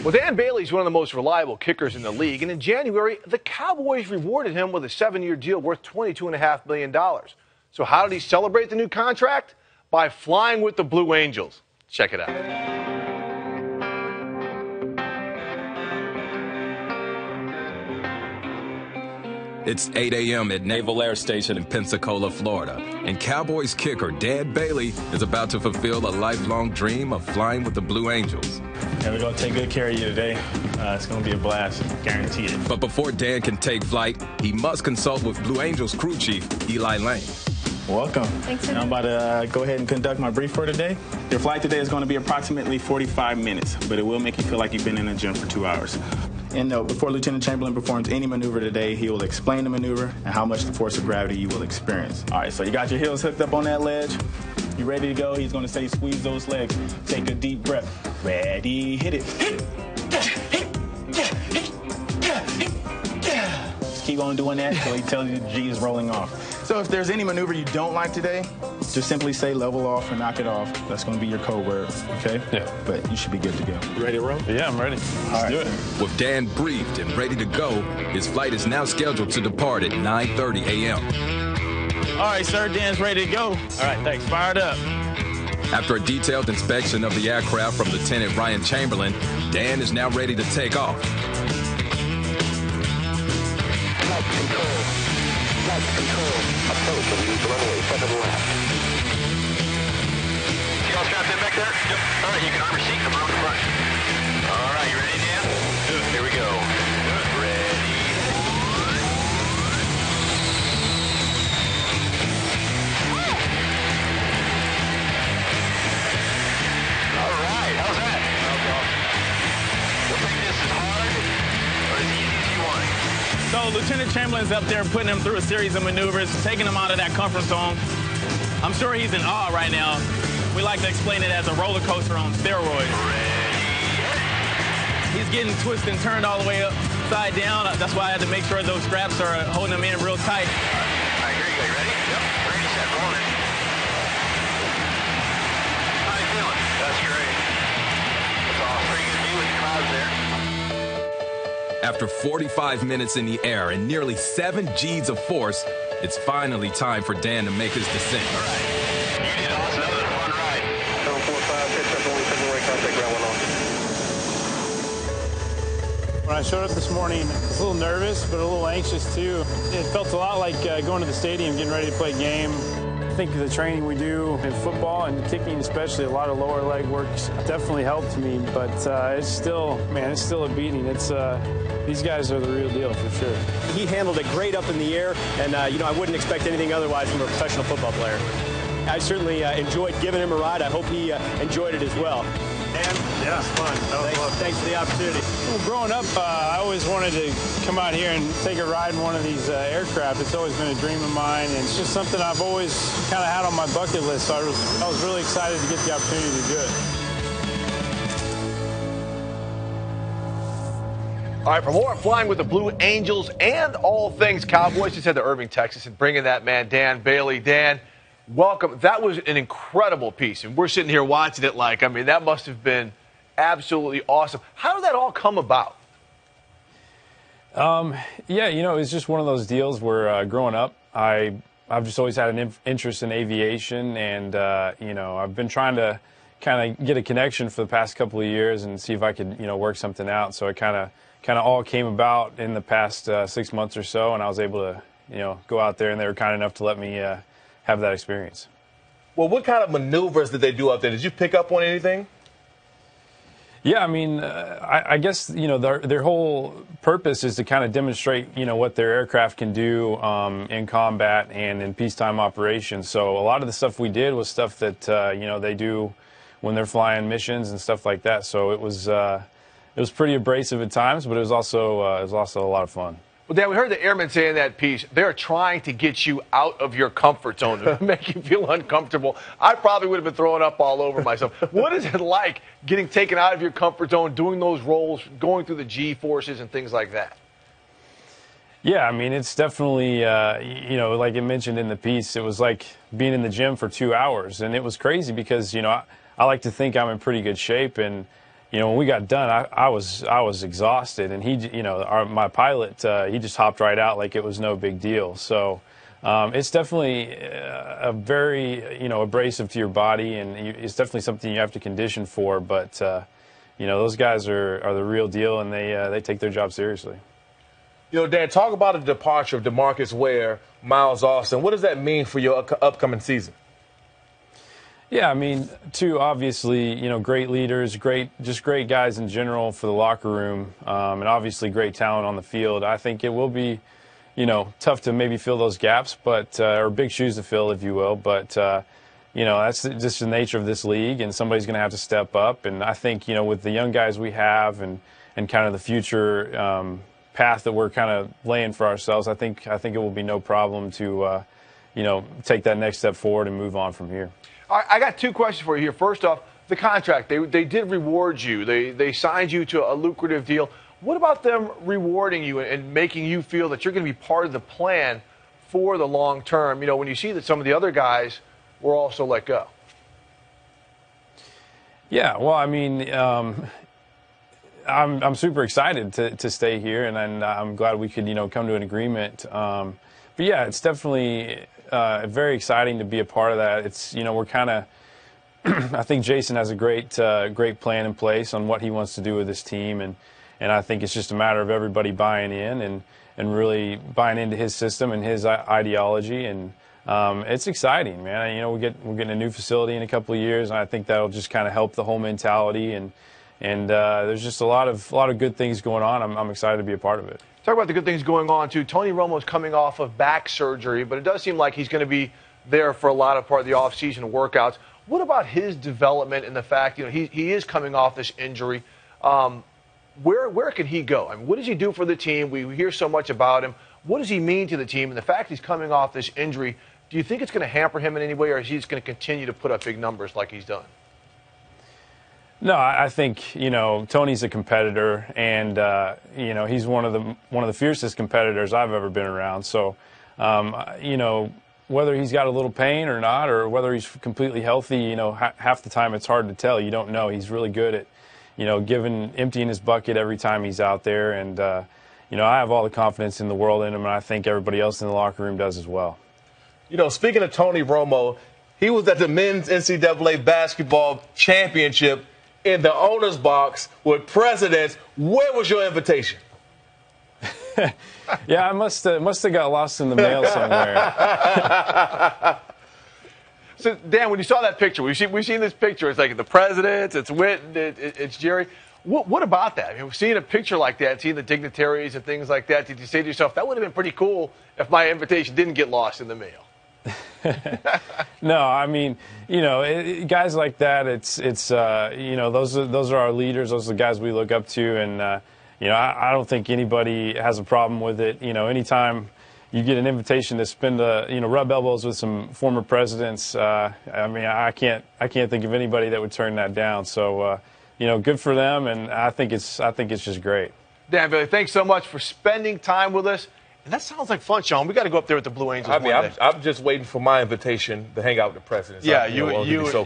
Well, Dan Bailey's one of the most reliable kickers in the league, and in January, the Cowboys rewarded him with a 7-year deal worth $22.5 million. So how did he celebrate the new contract? By flying with the Blue Angels. Check it out. It's 8 a.m. at Naval Air Station in Pensacola, Florida, and Cowboys kicker Dan Bailey is about to fulfill a lifelong dream of flying with the Blue Angels. Yeah, we're going to take good care of you today. It's going to be a blast, guaranteed it. But before Dan can take flight, he must consult with Blue Angels crew chief Eli Lane. Welcome. Thanks. I'm about to go ahead and conduct my brief for today. Your flight today is going to be approximately 45 minutes, but it will make you feel like you've been in the gym for 2 hours. And note, before Lieutenant Chamberlain performs any maneuver today, he will explain the maneuver and how much the force of gravity you will experience. All right, so you got your heels hooked up on that ledge. You ready to go? He's going to say squeeze those legs. Take a deep breath. Ready, hit it. Just keep on doing that until he tells you the G is rolling off. So if there's any maneuver you don't like today, just simply say level off or knock it off. That's going to be your code word, okay? Yeah. But you should be good to go. You ready to roll? Yeah, I'm ready. Let's do it. With Dan briefed and ready to go, his flight is now scheduled to depart at 9:30 a.m. All right, sir, Dan's ready to go. All right, thanks. Fired up. After a detailed inspection of the aircraft from Lieutenant Ryan Chamberlain, Dan is now ready to take off. Control. Approach and use runway 7 left. You all strapped in back there? Yep. All right, you can arm your seat. Come around the front. All right, you ready, Dan? Good. Here we go. Good. Ready. All right, how's that? We'll take this as hard or as easy as you want. So Lieutenant Chamberlain's up there putting him through a series of maneuvers, taking him out of that comfort zone. I'm sure he's in awe right now. We like to explain it as a roller coaster on steroids. He's getting twisted and turned all the way upside down. That's why I had to make sure those straps are holding him in real tight. All right, here you go. You ready? Yep. Ready, set, rolling. How you feeling? That's great. That's all pretty good view with the clouds there. After 45 minutes in the air and nearly 7 G's of force, it's finally time for Dan to make his descent. All right. You did awesome. That was a fun ride. 745, pitch up, only February, contact ground 1 off. When I showed up this morning, I was a little nervous, but a little anxious too. It felt a lot like going to the stadium, getting ready to play a game. I think the training we do in football and kicking especially, a lot of lower leg work definitely helped me, but it's still a beating. These guys are the real deal for sure. He handled it great up in the air, and I wouldn't expect anything otherwise from a professional football player. I certainly enjoyed giving him a ride. I hope he enjoyed it as well. And yeah, it's fun. Thanks for the opportunity. Well, growing up, I always wanted to come out here and take a ride in one of these aircraft. It's always been a dream of mine, and it's just something I've always kind of had on my bucket list. So I was really excited to get the opportunity to do it. All right, for more on flying with the Blue Angels and all things Cowboys, just head to Irving, Texas, and bring in that man, Dan Bailey. Dan, welcome. That was an incredible piece, and we're sitting here watching it that must have been absolutely awesome. How did that all come about? Yeah, it's just one of those deals where growing up, I've just always had an interest in aviation, and, I've been trying to kind of get a connection for the past couple of years and see if I could, work something out. So it kind of all came about in the past 6 months or so, and I was able to, go out there, and they were kind enough to let me have that experience. Well, what kind of maneuvers did they do up there? Did you pick up on anything? Yeah, I mean, I guess, their whole purpose is to kind of demonstrate, what their aircraft can do in combat and in peacetime operations. So a lot of the stuff we did was stuff that, they do when they're flying missions and stuff like that. So it was pretty abrasive at times, but it was also a lot of fun. Well, Dan, we heard the airmen say in that piece, they're trying to get you out of your comfort zone to make you feel uncomfortable. I probably would have been throwing up all over myself. What is it like getting taken out of your comfort zone, doing those rolls, going through the G-forces and things like that? Yeah, I mean, it's definitely, like it mentioned in the piece, it was like being in the gym for 2 hours. And it was crazy because, I like to think I'm in pretty good shape. And, when we got done, I was exhausted, and my pilot, he just hopped right out like it was no big deal. So it's definitely a very, abrasive to your body, and it's definitely something you have to condition for. But those guys are the real deal, and they take their job seriously. Dan, talk about the departure of DeMarcus Ware, Miles Austin. What does that mean for your upcoming season? Yeah, I mean, two obviously, great leaders, great guys in general for the locker room, and obviously great talent on the field. I think it will be, tough to maybe fill those gaps, but or big shoes to fill, if you will. But that's just the nature of this league, and somebody's going to have to step up. And I think, with the young guys we have and kind of the future path that we're kind of laying for ourselves, I think it will be no problem to, take that next step forward and move on from here. All right, I got two questions for you here. First off, the contract. They did reward you. They signed you to a lucrative deal. What about them rewarding you and making you feel that you're going to be part of the plan for the long term? When you see that some of the other guys were also let go. Yeah, well, I mean, I'm super excited to stay here, and I'm glad we could come to an agreement. But yeah, it's definitely very exciting to be a part of that. It's we're kind of I think Jason has a great plan in place on what he wants to do with this team, and I think it's just a matter of everybody buying in and really buying into his system and his ideology, and it's exciting, man. We're getting a new facility in a couple of years, and I think that'll just kind of help the whole mentality, and there's just a lot of good things going on. I'm excited to be a part of it. Talk about the good things going on, too. Tony Romo's coming off of back surgery, but it does seem like he's going to be there for a lot of part of the offseason workouts. What about his development and the fact, he is coming off this injury? Where can he go? I mean, what does he do for the team? We hear so much about him. What does he mean to the team? And the fact he's coming off this injury, do you think it's going to hamper him in any way, or is he just going to continue to put up big numbers like he's done? No, I think Tony's a competitor, and he's one of the fiercest competitors I've ever been around. So, whether he's got a little pain or not, or whether he's completely healthy, half the time it's hard to tell. You don't know. He's really good at emptying his bucket every time he's out there, and I have all the confidence in the world in him, and I think everybody else in the locker room does as well. Speaking of Tony Romo, he was at the men's NCAA basketball championship in the owner's box with presidents. Where was your invitation? Yeah, I must have got lost in the mail somewhere. So, Dan, when you saw that picture, we've seen this picture. It's like the presidents, it's Witt, it's Jerry. What about that? I mean, seeing a picture like that, seeing the dignitaries and things like that, did you say to yourself, that would have been pretty cool if my invitation didn't get lost in the mail? No, I mean, guys like that, it's those are our leaders. Those are the guys we look up to, and I don't think anybody has a problem with it. Anytime you get an invitation to rub elbows with some former presidents, I can't think of anybody that would turn that down. So, good for them, and I think it's just great. Dan Bailey, thanks so much for spending time with us. And that sounds like fun, Sean. We got to go up there with the Blue Angels. I'm just waiting for my invitation to hang out with the presidents. Yeah, it would be so cool.